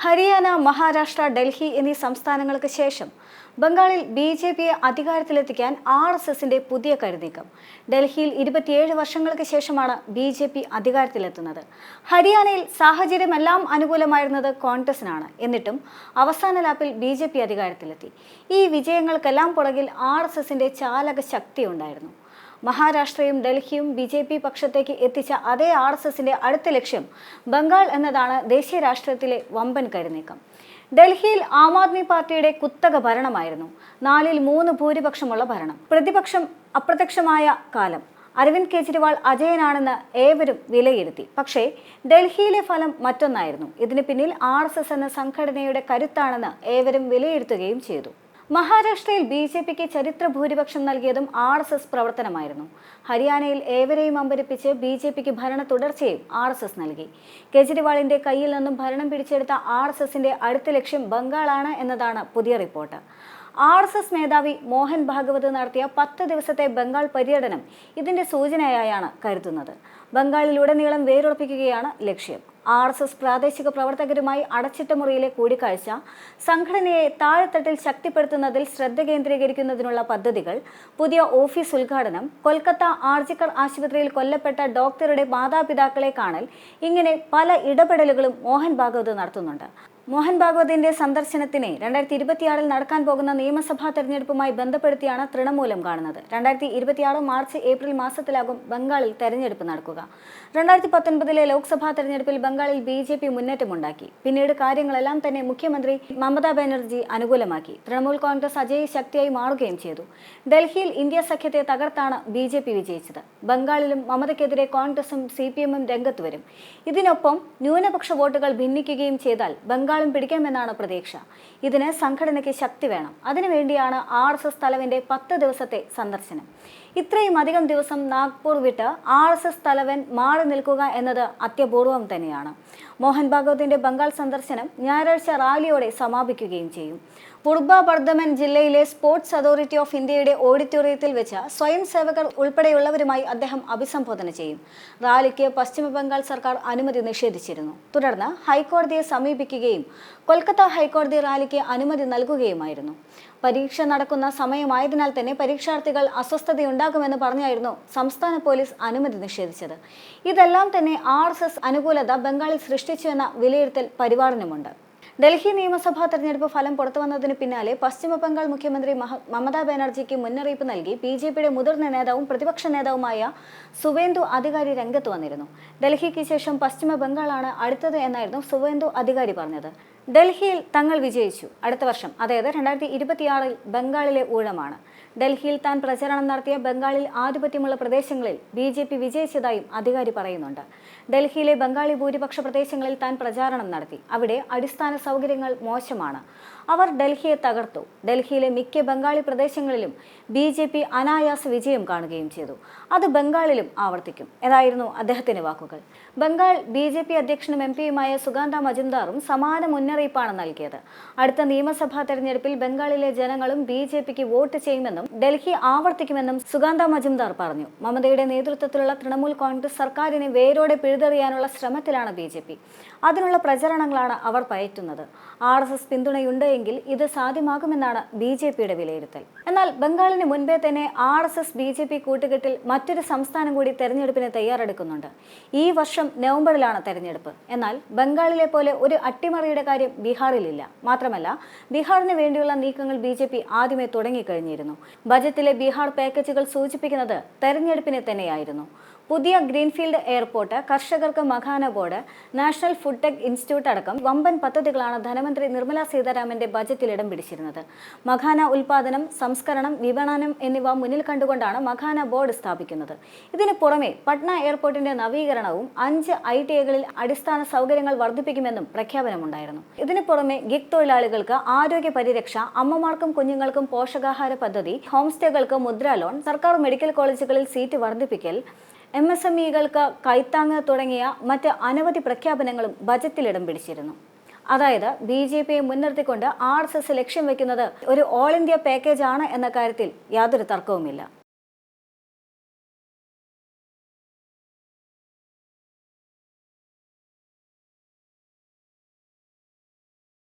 ഹരിയാന, മഹാരാഷ്ട്ര, ഡൽഹി എന്നീ സംസ്ഥാനങ്ങൾക്ക് ശേഷം ബംഗാളിൽ ബി.ജെ.പിയെ അധികാരത്തിലെത്തിക്കാൻ ആർ.എസ്.എസിന്റെ പുതിയ കരുനീക്കം. ഡൽഹിയിൽ 27 വർഷങ്ങൾക്ക് ശേഷമാണ് ബി.ജെ.പി അധികാരത്തിലെത്തുന്നത്. ഹരിയാനയിൽ സാഹചര്യമെല്ലാം അനുകൂലമായിരുന്നത് കോൺഗ്രസിനാണ്. എന്നിട്ടും അവസാന ലാപ്പിൽ ബി.ജെ.പി അധികാരത്തിലെത്തി. ഈ വിജയങ്ങൾക്കെല്ലാം പുറകിൽ ആർ.എസ്.എസിന്റെ ചാലക ശക്തിയുണ്ടായിരുന്നു. മഹാരാഷ്ട്രയും ഡൽഹിയും ബി.ജെ.പി പക്ഷത്തേക്ക് എത്തിച്ച അതേ ആർ.എസ്.എസിന്റെ അടുത്ത ലക്ഷ്യം ബംഗാൾ എന്നതാണ് ദേശീയ രാഷ്ട്രീയത്തിലെ വമ്പൻ കരുനീക്കം. ഡൽഹിയിൽ ആം ആദ്മി പാർട്ടിയുടെ കുത്തക ഭരണമായിരുന്നു. 4/3 ഭൂരിപക്ഷമുള്ള ഭരണം. പ്രതിപക്ഷം അപ്രത്യക്ഷമായ കാലം. അരവിന്ദ് കെജ്രിവാൾ അജയനാണെന്ന് ഏവരും വിലയിരുത്തി. പക്ഷേ ഡൽഹിയിലെ ഫലം മറ്റൊന്നായിരുന്നു. ഇതിന് പിന്നിൽ ആർ.എസ്.എസ് എന്ന സംഘടനയുടെ കരുത്താണെന്ന് ഏവരും വിലയിരുത്തുകയും ചെയ്തു. മഹാരാഷ്ട്രയിൽ ബി.ജെ.പിക്ക് ചരിത്ര ഭൂരിപക്ഷം നൽകിയതും ആർ.എസ്.എസ് പ്രവർത്തനമായിരുന്നു. ഹരിയാനയിൽ ഏവരെയും അമ്പരിപ്പിച്ച് ബി.ജെ.പിക്ക് ഭരണ തുടർച്ചയും ആർ.എസ്.എസ് നൽകി. കെജ്രിവാളിന്റെ കയ്യിൽ നിന്നും ഭരണം പിടിച്ചെടുത്ത ആർ.എസ്.എസിന്റെ അടുത്ത ലക്ഷ്യം ബംഗാളാണ് എന്നതാണ് പുതിയ റിപ്പോർട്ട്. ആർ.എസ്.എസ് മേധാവി മോഹൻ ഭാഗവത് നടത്തിയ 10 ദിവസത്തെ ബംഗാൾ പര്യടനം ഇതിന്റെ സൂചനയായാണ് കരുതുന്നത്. ബംഗാളിലുടനീളം വേരുറപ്പിക്കുകയാണ് ലക്ഷ്യം. ആർ.എസ്.എസ് പ്രാദേശിക പ്രവർത്തകരുമായി അടച്ചിട്ട മുറിയിലെ കൂടിക്കാഴ്ച, സംഘടനയെ താഴെത്തട്ടിൽ ശക്തിപ്പെടുത്തുന്നതിൽ ശ്രദ്ധ കേന്ദ്രീകരിക്കുന്നതിനുള്ള പദ്ധതികൾ, പുതിയ ഓഫീസ് ഉദ്ഘാടനം, കൊൽക്കത്ത ആർജിക്കർ ആശുപത്രിയിൽ കൊല്ലപ്പെട്ട ഡോക്ടറുടെ മാതാപിതാക്കളെ കാണൽ, ഇങ്ങനെ പല ഇടപെടലുകളും മോഹൻ ഭാഗവത് നടത്തുന്നുണ്ട്. മോഹൻ ഭാഗവതിന്റെ സന്ദർശനത്തിനെ 2026 നടക്കാൻ പോകുന്ന നിയമസഭാ തെരഞ്ഞെടുപ്പുമായി ബന്ധപ്പെടുത്തിയാണ് തൃണമൂലം കാണുന്നത്. 2026 മാർച്ച് ഏപ്രിൽ മാസത്തിലാകും ബംഗാളിൽ തെരഞ്ഞെടുപ്പ് നടക്കുക. 2019 ലോക്സഭാ തെരഞ്ഞെടുപ്പിൽ ബംഗാളിൽ ബി.ജെ.പി മുന്നേറ്റമുണ്ടാക്കി. പിന്നീട് കാര്യങ്ങളെല്ലാം തന്നെ മുഖ്യമന്ത്രി മമതാ ബാനർജി അനുകൂലമാക്കി. തൃണമൂൽ കോൺഗ്രസ് അജയ് ശക്തിയായി മാറുകയും ചെയ്തു. ഡൽഹിയിൽ ഇന്ത്യ സഖ്യത്തെ തകർത്താണ് ബി.ജെ.പി വിജയിച്ചത്. ബംഗാളിലും മമതയ്ക്കെതിരെ കോൺഗ്രസും CPM-ഉം രംഗത്ത് വരും. ഇതിനൊപ്പം ന്യൂനപക്ഷ വോട്ടുകൾ ഭിന്നിക്കുകയും ചെയ്താൽ ബംഗാളും പിടിക്കാമെന്നാണ് പ്രതീക്ഷ. ഇതിന് സംഘടനയ്ക്ക് ശക്തി വേണം. അതിനുവേണ്ടിയാണ് ആർ.എസ്.എസ് തലവന്റെ 10 ദിവസത്തെ സന്ദർശനം. ഇത്രയും അധികം ദിവസം നാഗ്പൂർ വിട്ട് ആർ.എസ്.എസ് തലവൻ മാറി നിൽക്കുക എന്നത് അത്യപൂർവം തന്നെയാണ്. മോഹൻ ഭാഗവതിന്റെ ബംഗാൾ സന്ദർശനം ഞായറാഴ്ച റാലിയോടെ സമാപിക്കുകയും ചെയ്യും. പൂർബ ബർധമൻ ജില്ലയിലെ സ്പോർട്സ് അതോറിറ്റി ഓഫ് ഇന്ത്യയുടെ ഓഡിറ്റോറിയത്തിൽ വെച്ച് സ്വയം സേവകർ ഉൾപ്പെടെയുള്ളവരുമായി അദ്ദേഹം അഭിസംബോധന ചെയ്യും. റാലിക്ക് പശ്ചിമ ബംഗാൾ സർക്കാർ അനുമതി നിഷേധിച്ചിരുന്നു. തുടർന്ന് ഹൈക്കോടതിയെ സമീപിക്കുകയും കൊൽക്കത്ത ഹൈക്കോടതി റാലിക്ക് അനുമതി നൽകുകയുമായിരുന്നു. പരീക്ഷ നടക്കുന്ന സമയമായതിനാൽ തന്നെ പരീക്ഷാർത്ഥികൾ അസ്വസ്ഥതയുണ്ടാകുമെന്ന് പറഞ്ഞായിരുന്നു സംസ്ഥാന പോലീസ് അനുമതി നിഷേധിച്ചത്. ഇതെല്ലാം തന്നെ ആർ.എസ്.എസ് അനുകൂലത ബംഗാളിൽ സൃഷ്ടിച്ചുവെന്ന വിലയിരുത്തൽ പരിപാടിനുമുണ്ട്. ഡൽഹി നിയമസഭാ തെരഞ്ഞെടുപ്പ് ഫലം പുറത്തുവന്നതിന് പിന്നാലെ പശ്ചിമ ബംഗാൾ മുഖ്യമന്ത്രി മമതാ ബാനർജിക്ക് മുന്നറിയിപ്പ് നൽകി ബി.ജെ.പിയുടെ മുതിർന്ന നേതാവും പ്രതിപക്ഷ നേതാവുമായ സുവേന്ദു അധികാരി രംഗത്ത് വന്നിരുന്നു. ഡൽഹിക്ക് ശേഷം പശ്ചിമ ബംഗാളാണ് അടുത്തത് എന്നായിരുന്നു സുവേന്ദു അധികാരി പറഞ്ഞത്. ഡൽഹിയിൽ തങ്ങൾ വിജയിച്ചു. അടുത്ത വർഷം, അതായത് 2026 ബംഗാളിലെ ഊഴമാണ്. ഡൽഹിയിൽ താൻ പ്രചരണം നടത്തിയ ബംഗാളിൽ ആധിപത്യമുള്ള പ്രദേശങ്ങളിൽ ബി.ജെ.പി വിജയിച്ചതായും അധികാരി പറയുന്നുണ്ട്. ഡൽഹിയിലെ ബംഗാളി ഭൂരിപക്ഷ പ്രദേശങ്ങളിൽ താൻ പ്രചാരണം നടത്തി. അവിടെ അടിസ്ഥാന സൗകര്യങ്ങൾ മോശമാണ്. അവർ ഡൽഹിയെ തകർത്തു. ഡൽഹിയിലെ മിക്ക ബംഗാളി പ്രദേശങ്ങളിലും ബി.ജെ.പി അനായാസ വിജയം കാണുകയും ചെയ്തു. അത് ബംഗാളിലും ആവർത്തിക്കും എന്നായിരുന്നു അദ്ദേഹത്തിന്റെ വാക്കുകൾ. ബംഗാൾ ബി.ജെ.പി അധ്യക്ഷനും എം.പിയുമായ സുഗാന്ത മജുംദാറും സമാന മുന്നറിയിപ്പാണ് നൽകിയത്. അടുത്ത നിയമസഭാ തെരഞ്ഞെടുപ്പിൽ ബംഗാളിലെ ജനങ്ങളും ബി.ജെ.പിക്ക് വോട്ട് ചെയ്യുമെന്നും ഡൽഹി ആവർത്തിക്കുമെന്നും സുഗാന്ത മജുംദാർ പറഞ്ഞു. മമതയുടെ നേതൃത്വത്തിലുള്ള തൃണമൂൽ കോൺഗ്രസ് സർക്കാരിനെ വേരോടെ പിഴുതെറിയാനുള്ള ശ്രമത്തിലാണ് ബി.ജെ.പി. അതിനുള്ള പ്രചരണങ്ങളാണ് അവർ പയറ്റുന്നത്. ആർ.എസ്.എസ് പിന്തുണയുണ്ട് എങ്കിൽ ഇത് സാധ്യമാകുമെന്നാണ് ബി.ജെ.പിയുടെ വിലയിരുത്തൽ. എന്നാൽ ബംഗാളിന് മുൻപേ തന്നെ ആർ.എസ്.എസ് ബി.ജെ.പി കൂട്ടുകെട്ടിൽ മറ്റൊരു സംസ്ഥാനം കൂടി തെരഞ്ഞെടുപ്പിന് തയ്യാറെടുക്കുന്നുണ്ട്. ഈ വർഷം നവംബറിലാണ് തെരഞ്ഞെടുപ്പ്. എന്നാൽ ബംഗാളിലെ പോലെ ഒരു അട്ടിമറിയുടെ കാര്യം ബീഹാറിലില്ല. മാത്രമല്ല, ബീഹാറിന് വേണ്ടിയുള്ള നീക്കങ്ങൾ ബി.ജെ.പി ആദ്യമേ തുടങ്ങിക്കഴിഞ്ഞിരുന്നു. ബജറ്റിലെ ബീഹാർ പാക്കേജുകൾ സൂചിപ്പിക്കുന്നത് തെരഞ്ഞെടുപ്പിനെ തന്നെയായിരുന്നു. പുതിയ ഗ്രീൻഫീൽഡ് എയർപോർട്ട്, കർഷകർക്ക് makhana board, national food tech institute അടക്കം വമ്പൻ പദ്ധതികളാണ് ധനമന്ത്രി നിർമ്മല സീതാരാമന്റെ ബജറ്റിൽ ഇടം പിടിച്ചിരുന്നത്. മഖാന ഉൽപാദനം, സംസ്കരണം, വിപണനം എന്നിവ മുന്നിൽ കണ്ടുകൊണ്ടാണ് മഖാന ബോർഡ് സ്ഥാപിക്കുന്നത്. ഇതിനു പുറമെ പട്ന എയർപോർട്ടിന്റെ നവീകരണവും 5 ITIകളിൽ അടിസ്ഥാന സൗകര്യങ്ങൾ വർദ്ധിപ്പിക്കുമെന്നും പ്രഖ്യാപനമുണ്ടായിരുന്നു. ഇതിനു പുറമെ ഗിഗ് തൊഴിലാളികൾക്ക് ആരോഗ്യ പരിരക്ഷ, അമ്മമാർക്കും കുഞ്ഞുങ്ങൾക്കും പോഷകാഹാര പദ്ധതി, ഹോം സ്റ്റേകൾക്ക് മുദ്രാ ലോൺ, സർക്കാർ മെഡിക്കൽ കോളേജുകളിൽ സീറ്റ് വർദ്ധിപ്പിക്കൽ, MSMEകൾക്ക് കൈത്താങ്ങ് തുടങ്ങിയ മറ്റ് അനവധി പ്രഖ്യാപനങ്ങളും ബജറ്റിൽ ഇടം പിടിച്ചിരുന്നു. അതായത് ബി.ജെ.പിയെ മുൻനിർത്തിക്കൊണ്ട് ആർ.എസ്.എസ് ലക്ഷ്യം വെക്കുന്നത് ഒരു ഓൾ ഇന്ത്യ പാക്കേജ് ആണ് എന്ന കാര്യത്തിൽ യാതൊരു തർക്കവുമില്ല.